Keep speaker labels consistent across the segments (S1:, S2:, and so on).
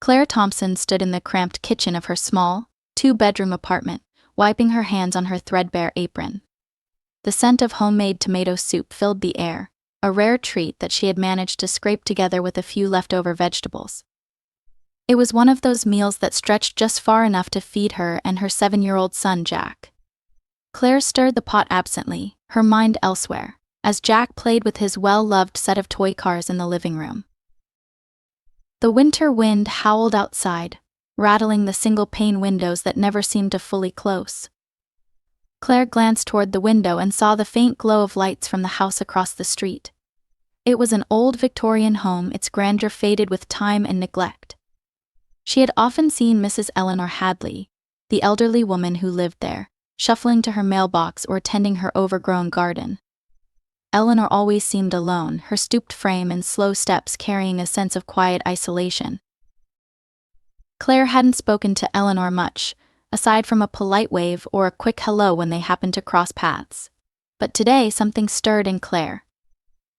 S1: Claire Thompson stood in the cramped kitchen of her small, two-bedroom apartment, wiping her hands on her threadbare apron. The scent of homemade tomato soup filled the air, a rare treat that she had managed to scrape together with a few leftover vegetables. It was one of those meals that stretched just far enough to feed her and her 7-year-old son Jack. Claire stirred the pot absently, her mind elsewhere, as Jack played with his well-loved set of toy cars in the living room. The winter wind howled outside, rattling the single-pane windows that never seemed to fully close. Claire glanced toward the window and saw the faint glow of lights from the house across the street. It was an old Victorian home, its grandeur faded with time and neglect. She had often seen Mrs. Eleanor Hadley, the elderly woman who lived there, shuffling to her mailbox or tending her overgrown garden. Eleanor always seemed alone, her stooped frame and slow steps carrying a sense of quiet isolation. Claire hadn't spoken to Eleanor much, aside from a polite wave or a quick hello when they happened to cross paths. But today something stirred in Claire.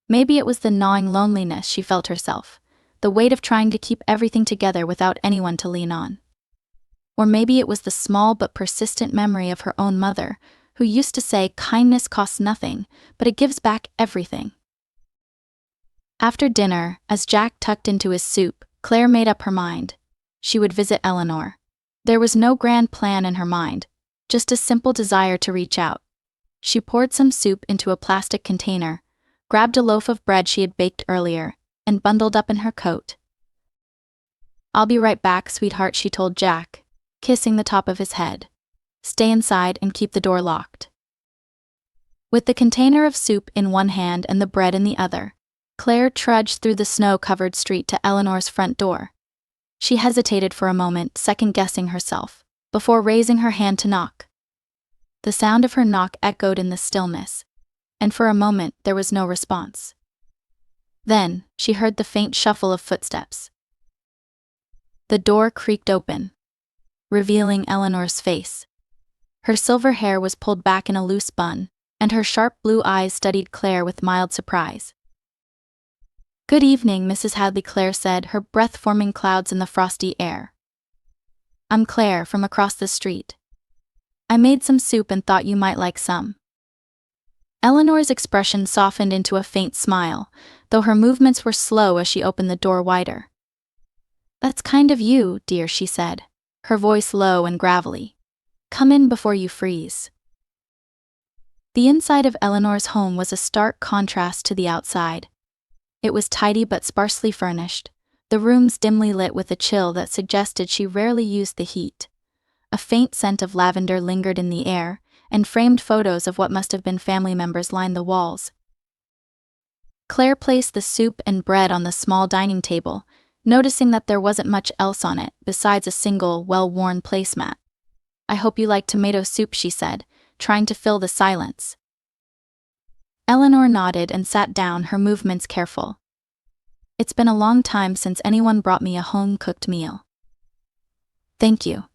S1: Maybe it was the gnawing loneliness she felt herself, the weight of trying to keep everything together without anyone to lean on. Or maybe it was the small but persistent memory of her own mother, who used to say kindness costs nothing, but it gives back everything. After dinner, as Jack tucked into his soup, Claire made up her mind. She would visit Eleanor. There was no grand plan in her mind, just a simple desire to reach out. She poured some soup into a plastic container, grabbed a loaf of bread she had baked earlier, and bundled up in her coat. "I'll be right back, sweetheart," she told Jack, kissing the top of his head. "Stay inside and keep the door locked." With the container of soup in one hand and the bread in the other, Claire trudged through the snow-covered street to Eleanor's front door. She hesitated for a moment, second-guessing herself, before raising her hand to knock. The sound of her knock echoed in the stillness, and for a moment there was no response. Then, she heard the faint shuffle of footsteps. The door creaked open, revealing Eleanor's face. Her silver hair was pulled back in a loose bun, and her sharp blue eyes studied Claire with mild surprise. "Good evening, Mrs. Hadley," Claire said, her breath forming clouds in the frosty air. "I'm Claire, from across the street. I made some soup and thought you might like some." Eleanor's expression softened into a faint smile, though her movements were slow as she opened the door wider. "That's kind of you, dear," she said, her voice low and gravelly. "Come in before you freeze." The inside of Eleanor's home was a stark contrast to the outside. It was tidy but sparsely furnished, the rooms dimly lit with a chill that suggested she rarely used the heat. A faint scent of lavender lingered in the air, and framed photos of what must have been family members lined the walls. Claire placed the soup and bread on the small dining table, noticing that there wasn't much else on it besides a single, well-worn placemat. "I hope you like tomato soup," she said, trying to fill the silence. Eleanor nodded and sat down, her movements careful. "It's been a long time since anyone brought me a home-cooked meal." "Thank you."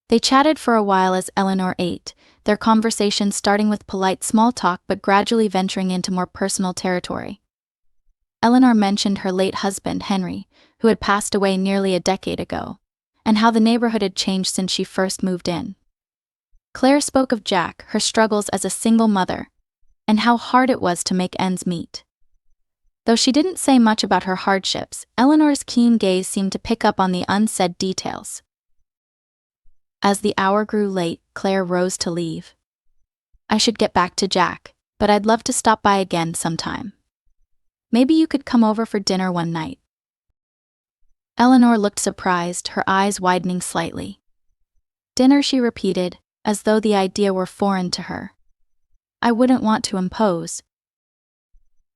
S1: They chatted for a while as Eleanor ate, their conversation starting with polite small talk but gradually venturing into more personal territory. Eleanor mentioned her late husband, Henry, who had passed away nearly a decade ago, and how the neighborhood had changed since she first moved in. Claire spoke of Jack, her struggles as a single mother, and how hard it was to make ends meet. Though she didn't say much about her hardships, Eleanor's keen gaze seemed to pick up on the unsaid details. As the hour grew late, Claire rose to leave. "I should get back to Jack, but I'd love to stop by again sometime. Maybe you could come over for dinner one night." Eleanor looked surprised, her eyes widening slightly. "Dinner," she repeated, as though the idea were foreign to her. "I wouldn't want to impose."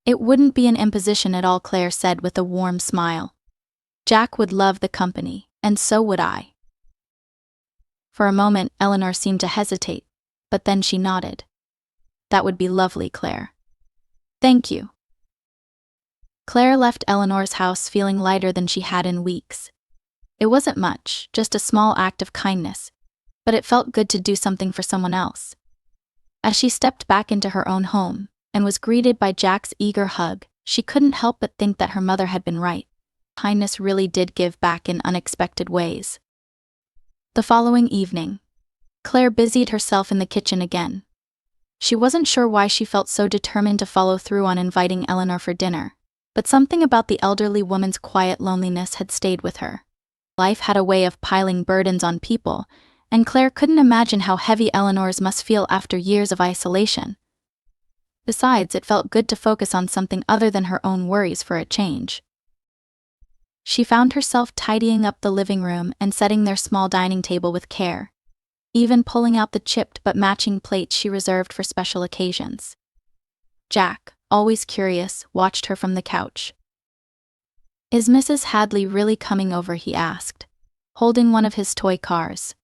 S1: "It wouldn't be an imposition at all," Claire said with a warm smile. "Jack would love the company, and so would I." For a moment, Eleanor seemed to hesitate, but then she nodded. "That would be lovely, Claire. Thank you." Claire left Eleanor's house feeling lighter than she had in weeks. It wasn't much, just a small act of kindness, but it felt good to do something for someone else. As she stepped back into her own home, and was greeted by Jack's eager hug, she couldn't help but think that her mother had been right. kindness really did give back in unexpected ways. The following evening, Claire busied herself in the kitchen again. She wasn't sure why she felt so determined to follow through on inviting Eleanor for dinner, but something about the elderly woman's quiet loneliness had stayed with her. Life had a way of piling burdens on people, and Claire couldn't imagine how heavy Eleanor's must feel after years of isolation. Besides, it felt good to focus on something other than her own worries for a change. She found herself tidying up the living room and setting their small dining table with care, even pulling out the chipped but matching plates she reserved for special occasions. Jack, always curious, watched her from the couch. "Is Mrs. Hadley really coming over?" he asked, holding one of his toy cars.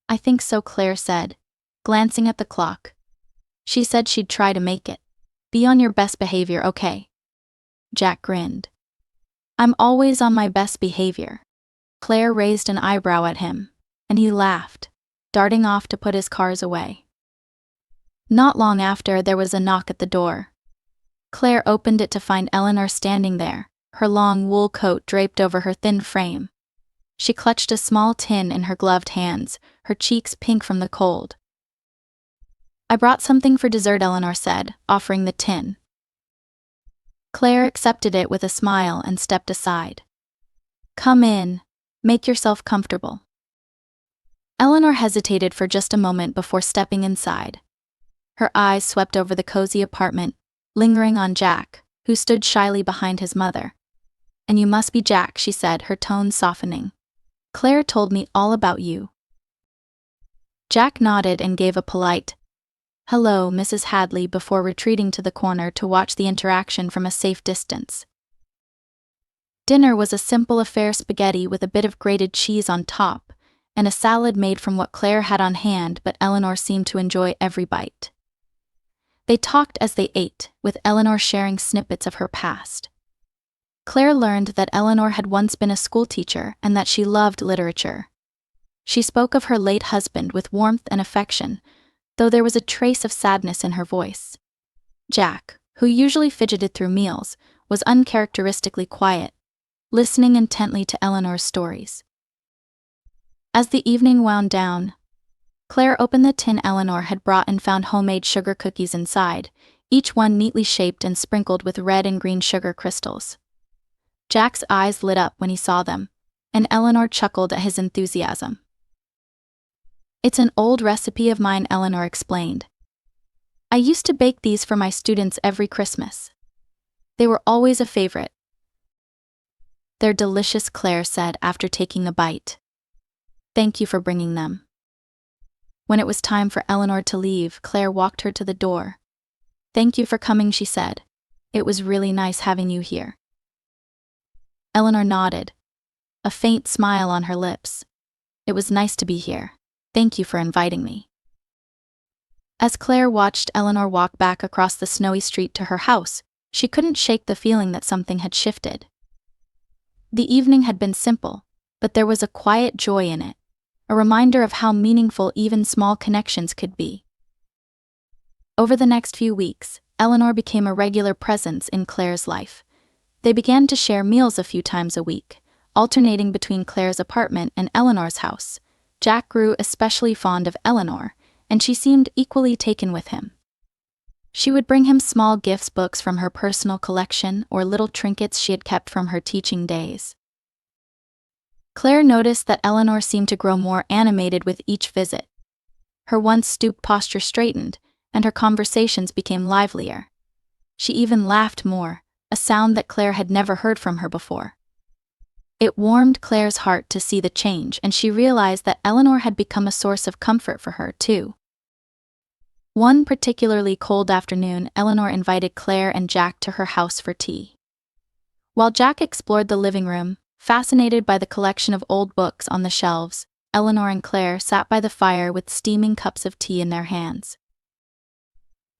S1: "I think so," Claire said, glancing at the clock. "She said she'd try to make it. Be on your best behavior, okay?" Jack grinned. "I'm always on my best behavior." Claire raised an eyebrow at him, and he laughed, darting off to put his cars away. Not long after, there was a knock at the door. Claire opened it to find Eleanor standing there, her long wool coat draped over her thin frame. She clutched a small tin in her gloved hands, her cheeks pink from the cold. "I brought something for dessert," Eleanor said, offering the tin. Claire accepted it with a smile and stepped aside. "Come in. Make yourself comfortable." Eleanor hesitated for just a moment before stepping inside. Her eyes swept over the cozy apartment, lingering on Jack, who stood shyly behind his mother. "And you must be Jack," she said, her tone softening. "Claire told me all about you." Jack nodded and gave a polite, "Hello, Mrs. Hadley," before retreating to the corner to watch the interaction from a safe distance. Dinner was a simple affair: spaghetti with a bit of grated cheese on top, and a salad made from what Claire had on hand, but Eleanor seemed to enjoy every bite. They talked as they ate, with Eleanor sharing snippets of her past. Claire learned that Eleanor had once been a schoolteacher and that she loved literature. She spoke of her late husband with warmth and affection, though there was a trace of sadness in her voice. Jack, who usually fidgeted through meals, was uncharacteristically quiet, listening intently to Eleanor's stories. As the evening wound down, Claire opened the tin Eleanor had brought and found homemade sugar cookies inside, each one neatly shaped and sprinkled with red and green sugar crystals. Jack's eyes lit up when he saw them, and Eleanor chuckled at his enthusiasm. "It's an old recipe of mine," Eleanor explained. "I used to bake these for my students every Christmas. They were always a favorite." "They're delicious," Claire said after taking a bite. "Thank you for bringing them." When it was time for Eleanor to leave, Claire walked her to the door. "Thank you for coming," she said. "It was really nice having you here." Eleanor nodded, a faint smile on her lips. "It was nice to be here. Thank you for inviting me." As Claire watched Eleanor walk back across the snowy street to her house, she couldn't shake the feeling that something had shifted. The evening had been simple, but there was a quiet joy in it, a reminder of how meaningful even small connections could be. Over the next few weeks, Eleanor became a regular presence in Claire's life. They began to share meals a few times a week, alternating between Claire's apartment and Eleanor's house. Jack grew especially fond of Eleanor, and she seemed equally taken with him. She would bring him small gifts, books from her personal collection, or little trinkets she had kept from her teaching days. Claire noticed that Eleanor seemed to grow more animated with each visit. Her once stooped posture straightened, and her conversations became livelier. She even laughed more, a sound that Claire had never heard from her before. It warmed Claire's heart to see the change, and she realized that Eleanor had become a source of comfort for her, too. One particularly cold afternoon, Eleanor invited Claire and Jack to her house for tea. While Jack explored the living room, fascinated by the collection of old books on the shelves, Eleanor and Claire sat by the fire with steaming cups of tea in their hands.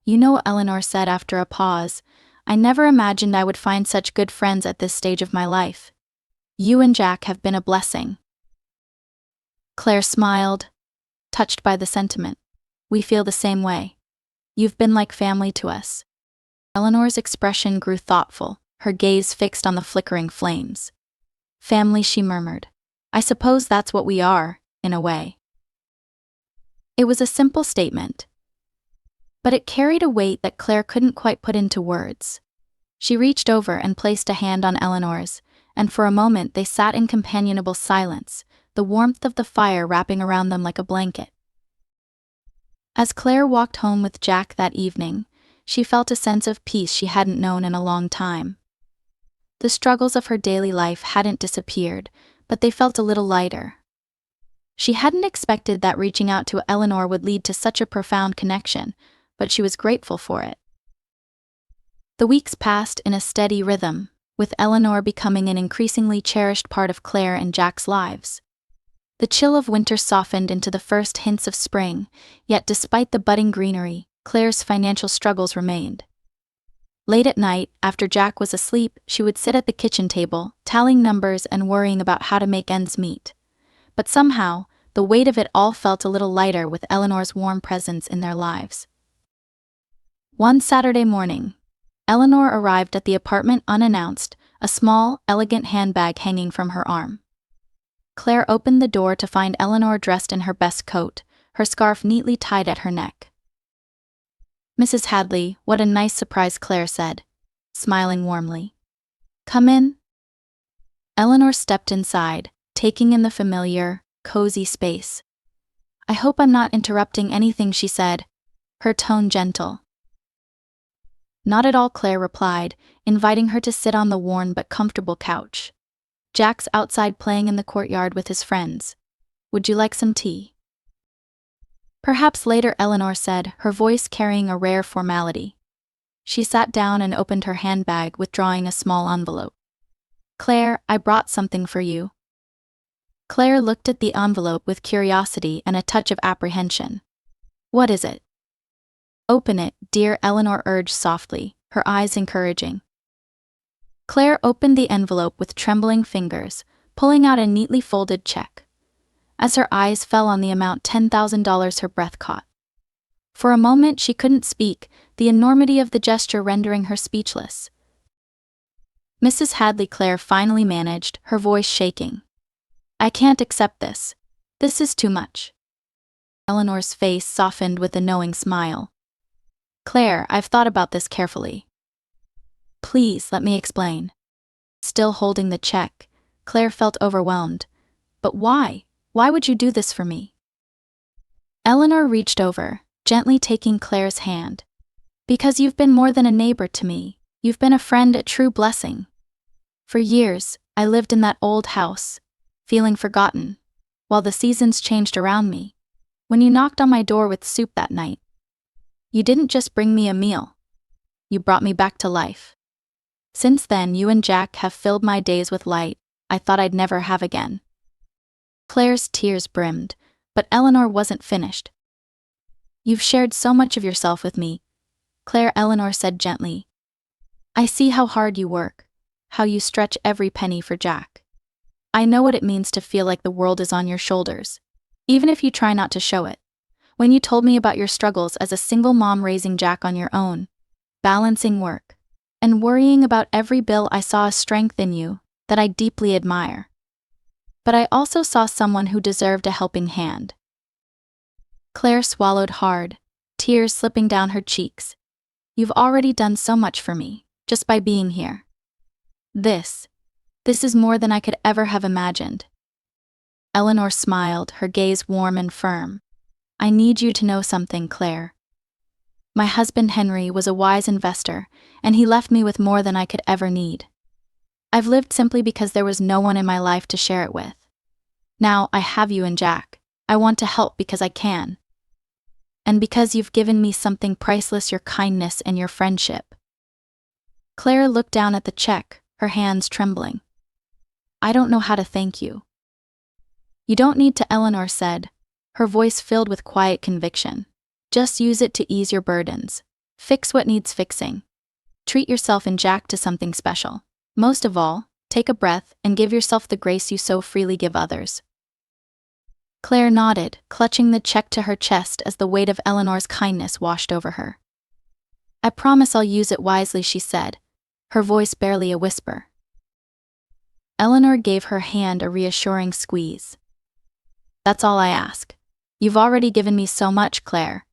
S1: "You know," Eleanor said after a pause, "I never imagined I would find such good friends at this stage of my life. You and Jack have been a blessing." Claire smiled, touched by the sentiment. "We feel the same way. You've been like family to us." Eleanor's expression grew thoughtful, her gaze fixed on the flickering flames. Family, she murmured. I suppose that's what we are, in a way. It was a simple statement, but it carried a weight that Claire couldn't quite put into words. She reached over and placed a hand on Eleanor's, and for a moment they sat in companionable silence, the warmth of the fire wrapping around them like a blanket. As Claire walked home with Jack that evening, she felt a sense of peace she hadn't known in a long time. The struggles of her daily life hadn't disappeared, but they felt a little lighter. She hadn't expected that reaching out to Eleanor would lead to such a profound connection, but she was grateful for it. The weeks passed in a steady rhythm, with Eleanor becoming an increasingly cherished part of Claire and Jack's lives. The chill of winter softened into the first hints of spring, yet despite the budding greenery, Claire's financial struggles remained. Late at night, after Jack was asleep, she would sit at the kitchen table, tallying numbers and worrying about how to make ends meet. But somehow, the weight of it all felt a little lighter with Eleanor's warm presence in their lives. One Saturday morning, Eleanor arrived at the apartment unannounced, a small, elegant handbag hanging from her arm. Claire opened the door to find Eleanor dressed in her best coat, her scarf neatly tied at her neck. Mrs. Hadley, what a nice surprise, Claire said, smiling warmly. Come in. Eleanor stepped inside, taking in the familiar, cozy space. I hope I'm not interrupting anything, she said, her tone gentle. Not at all, Claire replied, inviting her to sit on the worn but comfortable couch. Jack's outside playing in the courtyard with his friends. Would you like some tea? Perhaps later, Eleanor said, her voice carrying a rare formality. She sat down and opened her handbag, withdrawing a small envelope. Claire, I brought something for you. Claire looked at the envelope with curiosity and a touch of apprehension. What is it? Open it, dear, Eleanor urged softly, her eyes encouraging. Claire opened the envelope with trembling fingers, pulling out a neatly folded check. As her eyes fell on the amount $10,000, her breath caught. For a moment she couldn't speak, the enormity of the gesture rendering her speechless. Mrs. Hadley, Claire finally managed, her voice shaking. I can't accept this. This is too much. Eleanor's face softened with a knowing smile. Claire, I've thought about this carefully. Please, let me explain. Still holding the check, Claire felt overwhelmed. But why? Why would you do this for me? Eleanor reached over, gently taking Claire's hand. Because you've been more than a neighbor to me. You've been a friend, a true blessing. For years, I lived in that old house, feeling forgotten, while the seasons changed around me. When you knocked on my door with soup that night, you didn't just bring me a meal. You brought me back to life. Since then, you and Jack have filled my days with light I thought I'd never have again. Claire's tears brimmed, but Eleanor wasn't finished. You've shared so much of yourself with me, Claire, Eleanor said gently. I see how hard you work, how you stretch every penny for Jack. I know what it means to feel like the world is on your shoulders, even if you try not to show it. When you told me about your struggles as a single mom raising Jack on your own, balancing work, and worrying about every bill, I saw a strength in you that I deeply admire. But I also saw someone who deserved a helping hand. Claire swallowed hard, tears slipping down her cheeks. You've already done so much for me, just by being here. This is more than I could ever have imagined. Eleanor smiled, her gaze warm and firm. I need you to know something, Claire. My husband Henry was a wise investor, and he left me with more than I could ever need. I've lived simply because there was no one in my life to share it with. Now I have you and Jack. I want to help because I can. And because you've given me something priceless, your kindness and your friendship. Claire looked down at the check, her hands trembling. I don't know how to thank you. You don't need to, Eleanor said, her voice filled with quiet conviction. Just use it to ease your burdens. Fix what needs fixing. Treat yourself and Jack to something special. Most of all, take a breath and give yourself the grace you so freely give others. Claire nodded, clutching the check to her chest as the weight of Eleanor's kindness washed over her. I promise I'll use it wisely, she said, her voice barely a whisper. Eleanor gave her hand a reassuring squeeze. "That's all I ask. You've already given me so much, Claire.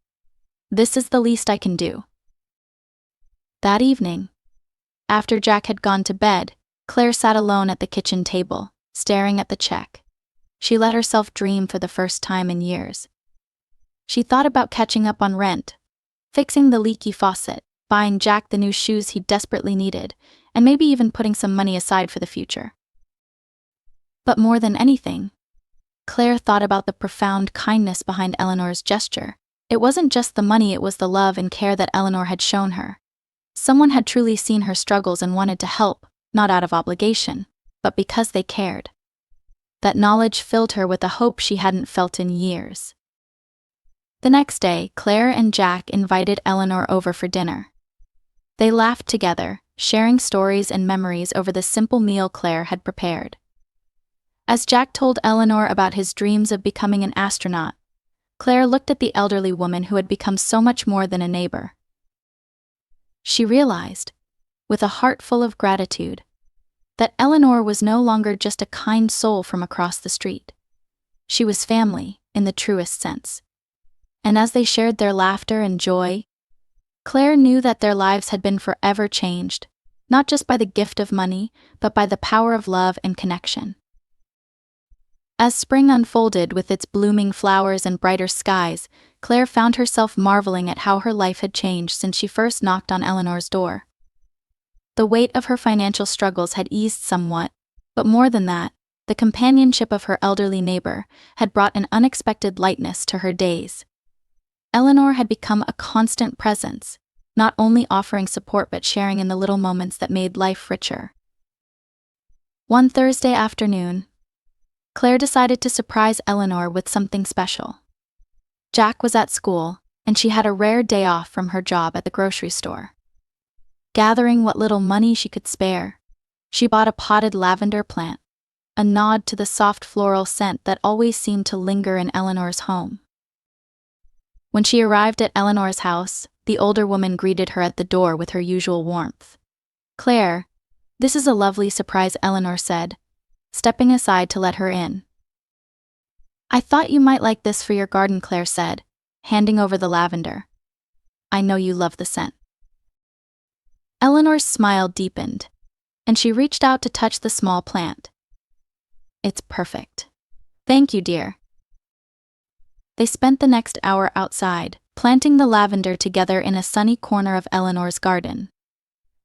S1: This is the least I can do." That evening, after Jack had gone to bed, Claire sat alone at the kitchen table, staring at the check. She let herself dream for the first time in years. She thought about catching up on rent, fixing the leaky faucet, buying Jack the new shoes he desperately needed, and maybe even putting some money aside for the future. But more than anything, Claire thought about the profound kindness behind Eleanor's gesture. It wasn't just the money, it was the love and care that Eleanor had shown her. Someone had truly seen her struggles and wanted to help, not out of obligation, but because they cared. That knowledge filled her with a hope she hadn't felt in years. The next day, Claire and Jack invited Eleanor over for dinner. They laughed together, sharing stories and memories over the simple meal Claire had prepared. As Jack told Eleanor about his dreams of becoming an astronaut, Claire looked at the elderly woman who had become so much more than a neighbor. She realized, with a heart full of gratitude, that Eleanor was no longer just a kind soul from across the street. She was family, in the truest sense. And as they shared their laughter and joy, Claire knew that their lives had been forever changed, not just by the gift of money, but by the power of love and connection. As spring unfolded with its blooming flowers and brighter skies, Claire found herself marveling at how her life had changed since she first knocked on Eleanor's door. The weight of her financial struggles had eased somewhat, but more than that, the companionship of her elderly neighbor had brought an unexpected lightness to her days. Eleanor had become a constant presence, not only offering support but sharing in the little moments that made life richer. One Thursday afternoon, Claire decided to surprise Eleanor with something special. Jack was at school, and she had a rare day off from her job at the grocery store. Gathering what little money she could spare, she bought a potted lavender plant, a nod to the soft floral scent that always seemed to linger in Eleanor's home. When she arrived at Eleanor's house, the older woman greeted her at the door with her usual warmth. "Claire, this is a lovely surprise," Eleanor said, stepping aside to let her in. "I thought you might like this for your garden," Claire said, handing over the lavender. "I know you love the scent." Eleanor's smile deepened, and she reached out to touch the small plant. "It's perfect. Thank you, dear." They spent the next hour outside, planting the lavender together in a sunny corner of Eleanor's garden.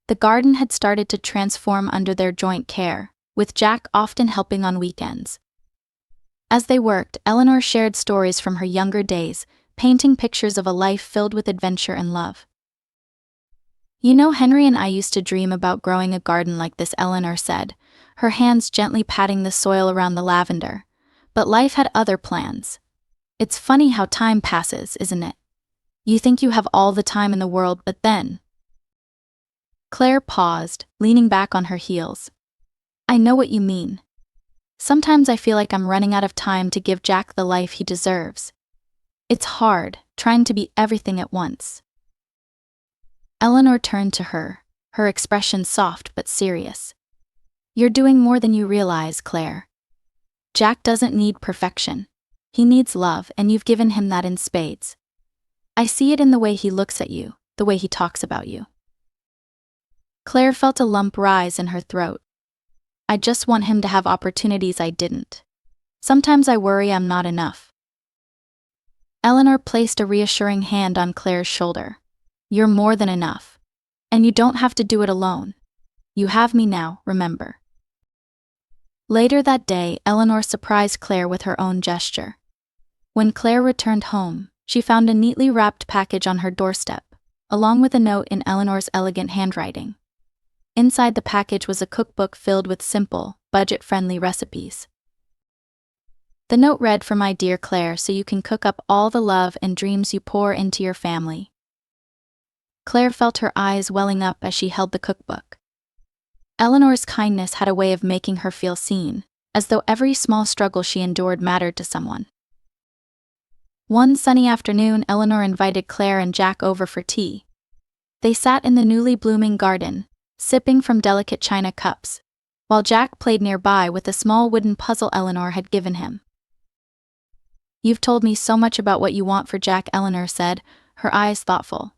S1: The garden had started to transform under their joint care, with Jack often helping on weekends. As they worked, Eleanor shared stories from her younger days, painting pictures of a life filled with adventure and love. "You know, Henry and I used to dream about growing a garden like this," Eleanor said, her hands gently patting the soil around the lavender. "But life had other plans. It's funny how time passes, isn't it? You think you have all the time in the world, but then..." Claire paused, leaning back on her heels. "I know what you mean. Sometimes I feel like I'm running out of time to give Jack the life he deserves. It's hard, trying to be everything at once." Eleanor turned to her, her expression soft but serious. "You're doing more than you realize, Claire. Jack doesn't need perfection. He needs love, and you've given him that in spades. I see it in the way he looks at you, the way he talks about you." Claire felt a lump rise in her throat. "I just want him to have opportunities I didn't. Sometimes I worry I'm not enough." Eleanor placed a reassuring hand on Claire's shoulder. "You're more than enough. And you don't have to do it alone. You have me now, remember." Later that day, Eleanor surprised Claire with her own gesture. When Claire returned home, she found a neatly wrapped package on her doorstep, along with a note in Eleanor's elegant handwriting. Inside the package was a cookbook filled with simple, budget-friendly recipes. The note read, "For my dear Claire, so you can cook up all the love and dreams you pour into your family." Claire felt her eyes welling up as she held the cookbook. Eleanor's kindness had a way of making her feel seen, as though every small struggle she endured mattered to someone. One sunny afternoon, Eleanor invited Claire and Jack over for tea. They sat in the newly blooming garden, sipping from delicate china cups, while Jack played nearby with a small wooden puzzle Eleanor had given him. "You've told me so much about what you want for Jack," Eleanor said, her eyes thoughtful.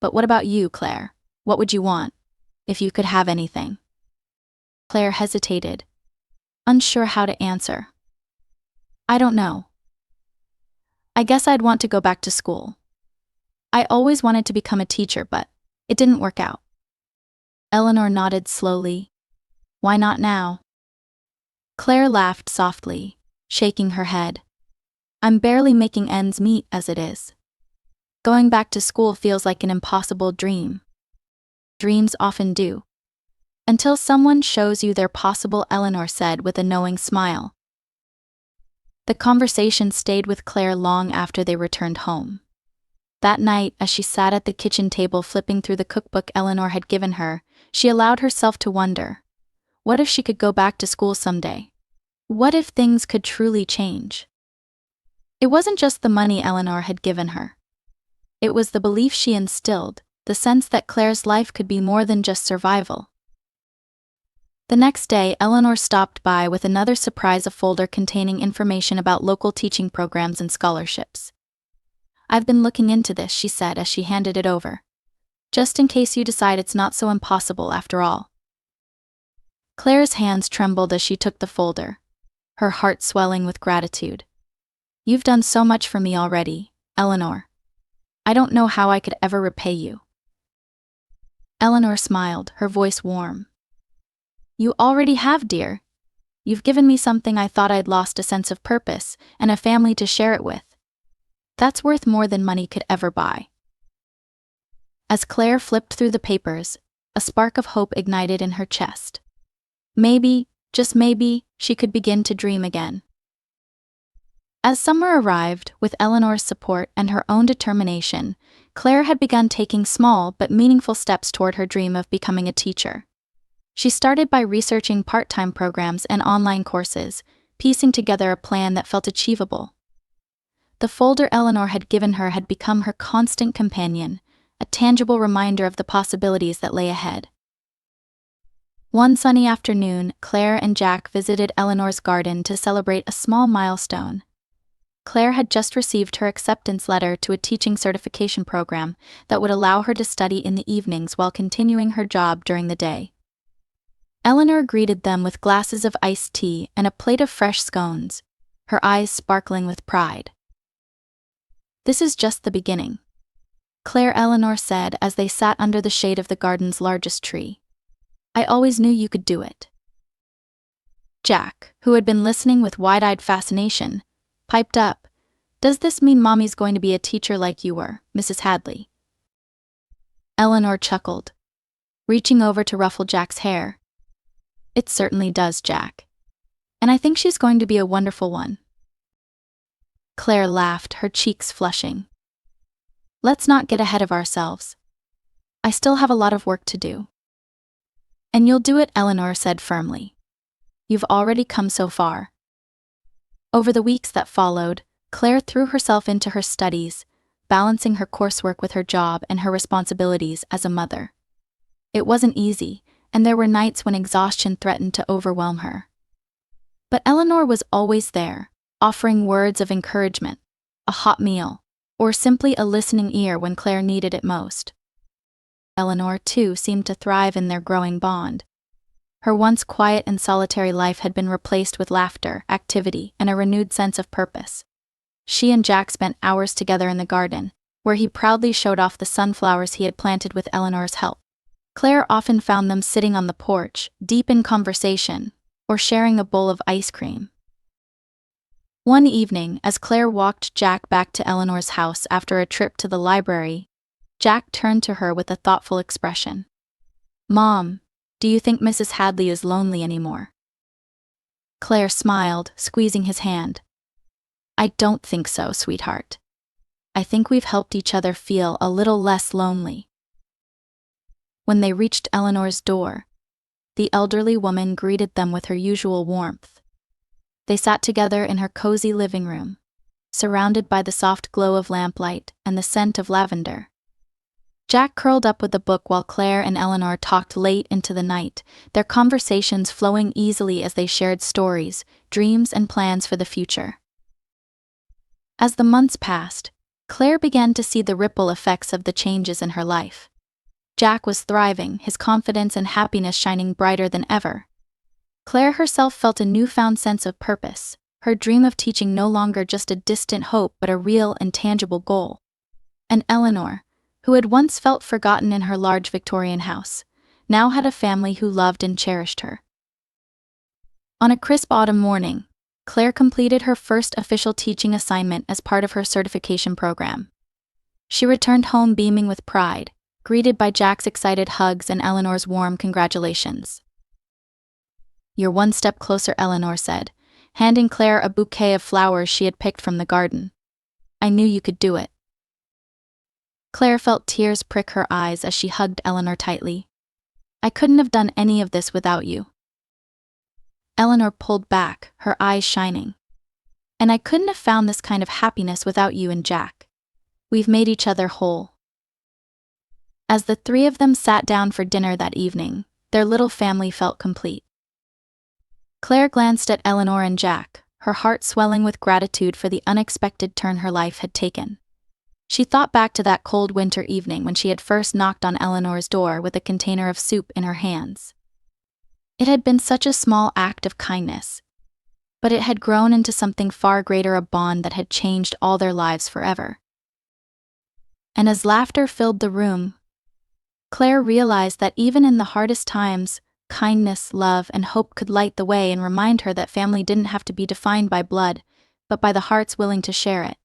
S1: "But what about you, Claire? What would you want, if you could have anything?" Claire hesitated, unsure how to answer. "I don't know. I guess I'd want to go back to school. I always wanted to become a teacher, but it didn't work out." Eleanor nodded slowly. "Why not now?" Claire laughed softly, shaking her head. "I'm barely making ends meet as it is. Going back to school feels like an impossible dream. Dreams often do. Until someone shows you they're possible," Eleanor said with a knowing smile. The conversation stayed with Claire long after they returned home. That night, as she sat at the kitchen table flipping through the cookbook Eleanor had given her, she allowed herself to wonder, what if she could go back to school someday? What if things could truly change? It wasn't just the money Eleanor had given her. It was the belief she instilled, the sense that Claire's life could be more than just survival. The next day, Eleanor stopped by with another surprise, a folder containing information about local teaching programs and scholarships. "I've been looking into this," she said as she handed it over. "Just in case you decide it's not so impossible after all." Claire's hands trembled as she took the folder, her heart swelling with gratitude. "You've done so much for me already, Eleanor. I don't know how I could ever repay you." Eleanor smiled, her voice warm. "You already have, dear. You've given me something I thought I'd lost, a sense of purpose, and a family to share it with. That's worth more than money could ever buy." As Claire flipped through the papers, a spark of hope ignited in her chest. Maybe, just maybe, she could begin to dream again. As summer arrived, with Eleanor's support and her own determination, Claire had begun taking small but meaningful steps toward her dream of becoming a teacher. She started by researching part-time programs and online courses, piecing together a plan that felt achievable. The folder Eleanor had given her had become her constant companion, a tangible reminder of the possibilities that lay ahead. One sunny afternoon, Claire and Jack visited Eleanor's garden to celebrate a small milestone. Claire had just received her acceptance letter to a teaching certification program that would allow her to study in the evenings while continuing her job during the day. Eleanor greeted them with glasses of iced tea and a plate of fresh scones, her eyes sparkling with pride. "This is just the beginning," Eleanor said as they sat under the shade of the garden's largest tree. "I always knew you could do it." Jack, who had been listening with wide-eyed fascination, piped up, "Does this mean Mommy's going to be a teacher like you were, Mrs. Hadley?" Eleanor chuckled, reaching over to ruffle Jack's hair. "It certainly does, Jack. And I think she's going to be a wonderful one." Claire laughed, her cheeks flushing. "Let's not get ahead of ourselves. I still have a lot of work to do." "And you'll do it," Eleanor said firmly. "You've already come so far." Over the weeks that followed, Claire threw herself into her studies, balancing her coursework with her job and her responsibilities as a mother. It wasn't easy, and there were nights when exhaustion threatened to overwhelm her. But Eleanor was always there, offering words of encouragement, a hot meal, or simply a listening ear when Claire needed it most. Eleanor, too, seemed to thrive in their growing bond. Her once quiet and solitary life had been replaced with laughter, activity, and a renewed sense of purpose. She and Jack spent hours together in the garden, where he proudly showed off the sunflowers he had planted with Eleanor's help. Claire often found them sitting on the porch, deep in conversation, or sharing a bowl of ice cream. One evening, as Claire walked Jack back to Eleanor's house after a trip to the library, Jack turned to her with a thoughtful expression. "Mom, do you think Mrs. Hadley is lonely anymore?" Claire smiled, squeezing his hand. "I don't think so, sweetheart. I think we've helped each other feel a little less lonely." When they reached Eleanor's door, the elderly woman greeted them with her usual warmth. They sat together in her cozy living room, surrounded by the soft glow of lamplight and the scent of lavender. Jack curled up with a book while Claire and Eleanor talked late into the night, their conversations flowing easily as they shared stories, dreams, and plans for the future. As the months passed, Claire began to see the ripple effects of the changes in her life. Jack was thriving, his confidence and happiness shining brighter than ever. Claire herself felt a newfound sense of purpose, her dream of teaching no longer just a distant hope but a real and tangible goal. And Eleanor, who had once felt forgotten in her large Victorian house, now had a family who loved and cherished her. On a crisp autumn morning, Claire completed her first official teaching assignment as part of her certification program. She returned home beaming with pride, greeted by Jack's excited hugs and Eleanor's warm congratulations. "You're one step closer," Eleanor said, handing Claire a bouquet of flowers she had picked from the garden. "I knew you could do it." Claire felt tears prick her eyes as she hugged Eleanor tightly. "I couldn't have done any of this without you." Eleanor pulled back, her eyes shining. "And I couldn't have found this kind of happiness without you and Jack. We've made each other whole." As the three of them sat down for dinner that evening, their little family felt complete. Claire glanced at Eleanor and Jack, her heart swelling with gratitude for the unexpected turn her life had taken. She thought back to that cold winter evening when she had first knocked on Eleanor's door with a container of soup in her hands. It had been such a small act of kindness, but it had grown into something far greater, a bond that had changed all their lives forever. And as laughter filled the room, Claire realized that even in the hardest times, kindness, love, and hope could light the way and remind her that family didn't have to be defined by blood, but by the hearts willing to share it.